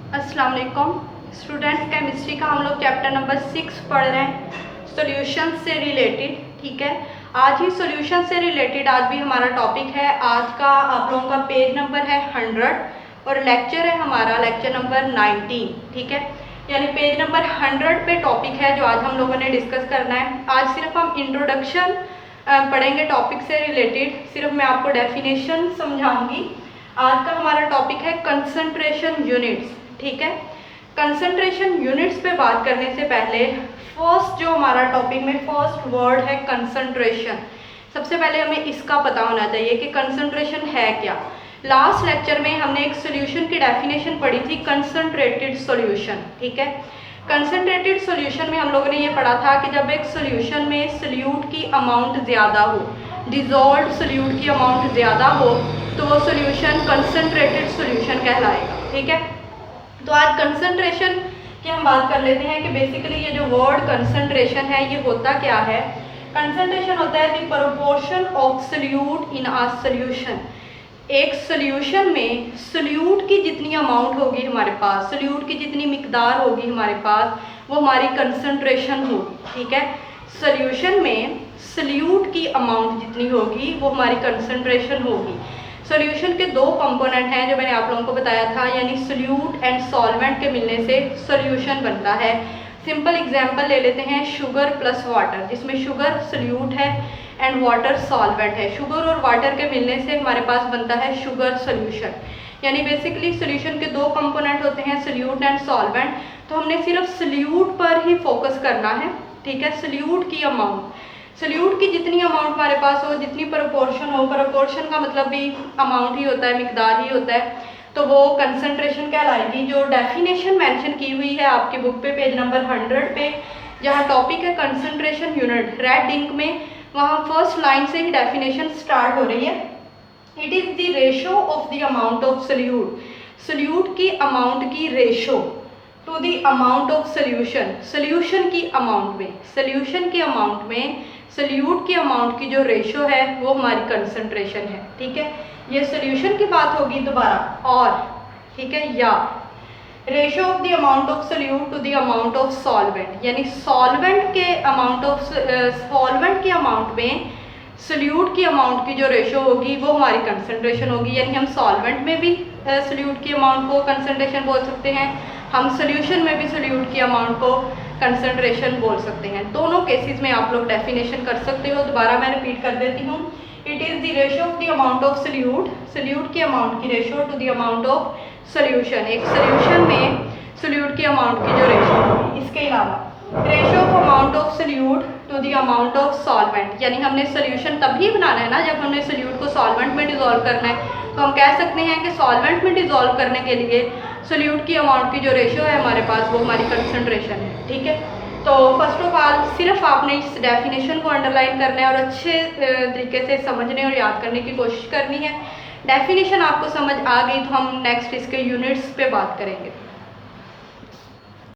अस्सलाम वालेकुम students, chemistry का हम लोग चैप्टर नंबर 6 पढ़ रहे हैं, सॉल्यूशन से रिलेटेड। ठीक है, आज ही सॉल्यूशन से रिलेटेड आज भी हमारा टॉपिक है। आज का आप लोगों का पेज नंबर है 100 और लेक्चर है हमारा लेक्चर नंबर 19। ठीक है, यानी पेज नंबर 100 पे टॉपिक है जो आज हम लोगों ने डिस्कस करना है। आज सिर्फ हम इंट्रोडक्शन पढ़ेंगे टॉपिक से रिलेटेड, सिर्फ मैं आपको डेफिनेशन समझाऊंगी। आज का हमारा टॉपिक है कंसंट्रेशन यूनिट्स। ठीक है, कंसंट्रेशन यूनिट्स पे बात करने से पहले फर्स्ट जो हमारा टॉपिक में फर्स्ट वर्ड है कंसंट्रेशन। सबसे पहले हमें इसका पता होना चाहिए कि कंसंट्रेशन है क्या। लास्ट लेक्चर में हमने एक सॉल्यूशन की डेफिनेशन पढ़ी थी, कंसंट्रेटेड सॉल्यूशन। ठीक है, कंसंट्रेटेड सॉल्यूशन में हम लोगों ने ये पढ़ा था कि जब एक सॉल्यूशन में सॉल्यूट की अमाउंट ज़्यादा हो, डिजॉल्व सॉल्यूट की अमाउंट ज़्यादा हो, तो वो सॉल्यूशन कंसंट्रेटेड सॉल्यूशन कहलाएगा। ठीक है, तो आज कंसंट्रेशन की हम बात कर लेते हैं कि बेसिकली ये जो वर्ड कंसंट्रेशन है ये होता क्या है। कंसंट्रेशन होता है the proportion of solute in a solution. एक सॉल्यूशन में सॉल्यूट की जितनी अमाउंट होगी हमारे पास, सॉल्यूट की जितनी मिकदार होगी हमारे पास, वो हमारी कंसंट्रेशन होगी। ठीक है, सॉल्यूशन में सॉल्यूट की अमाउंट जितनी होगी वो हमारी कंसंट्रेशन होगी। सॉल्यूशन के दो कंपोनेंट हैं जो मैंने आप लोगों को बताया था, यानी सॉल्यूट एंड सॉल्वेंट के मिलने से सॉल्यूशन बनता है। सिंपल एग्जांपल ले लेते हैं, शुगर प्लस वाटर, जिसमें शुगर सॉल्यूट है एंड वाटर सॉल्वेंट है। शुगर और वाटर के मिलने से हमारे पास बनता है शुगर सॉल्यूशन। यानी बेसिकली सॉल्यूशन के दो कंपोनेंट होते हैं, सॉल्यूट एंड सॉल्वेंट। तो हमने सिर्फ सॉल्यूट पर ही फोकस करना है। ठीक है, सॉल्यूट की अमाउंट, सॉल्यूट की जितनी अमाउंट हमारे पास हो, जितनी प्रोपोर्शन हो, प्रोपोर्शन का मतलब भी अमाउंट ही होता है, मिकदार ही होता है, तो वो कंसंट्रेशन कहलाएगी। जो डेफिनेशन मेंशन की हुई है आपके बुक पे पेज नंबर 100 पे, जहाँ टॉपिक है कंसंट्रेशन यूनिट, रेड इंक में, वहाँ फर्स्ट लाइन से ही डेफिनेशन स्टार्ट हो रही है। It is the ratio of the amount of solute, solute की अमाउंट की ratio to the amount of solution, solution की अमाउंट में, सॉल्यूशन की अमाउंट में सॉल्यूट की अमाउंट की जो रेशो है वो हमारी कंसंट्रेशन है। ठीक है, ये सॉल्यूशन की बात होगी दोबारा, और ठीक है, या ratio of the amount of solute to the amount of solvent, यानी सॉल्वेंट के अमाउंट ऑफ सॉल्वेंट के अमाउंट में सॉल्यूट की अमाउंट की जो रेशो होगी वो हमारी कंसंट्रेशन होगी। यानी हम सॉल्वेंट में भी सॉल्यूट की अमाउंट को कंसंट्रेशन बोल सकते हैं, हम सॉल्यूशन में भी सॉल्यूट की अमाउंट को कंसंट्रेशन बोल सकते हैं। दोनों केसेस में आप लोग डेफिनेशन कर सकते हो। दोबारा मैं रिपीट कर देती हूँ, it is the ratio of the amount of solute, solute की अमाउंट की ratio to the amount of solution, एक सॉल्यूशन में सॉल्यूट की अमाउंट की जो रेशो होगी। इसके अलावा ratio of amount of solute to the amount of solvent, यानी हमने सॉल्यूशन तभी बनाना है ना जब हमने सॉल्यूट को सॉल्वेंट में डिजोल्व करना है। तो हम कह सकते हैं कि सॉल्वेंट में डिजोल्व करने के लिए सॉल्यूट की अमाउंट की जो रेशो है हमारे पास वो हमारी कंसंट्रेशन है। ठीक है, तो फर्स्ट ऑफ ऑल सिर्फ आपने इस डेफिनेशन को अंडरलाइन करना है और अच्छे तरीके से समझने और याद करने की कोशिश करनी है। डेफिनेशन आपको समझ आ गई तो हम नेक्स्ट इसके यूनिट्स पे बात करेंगे।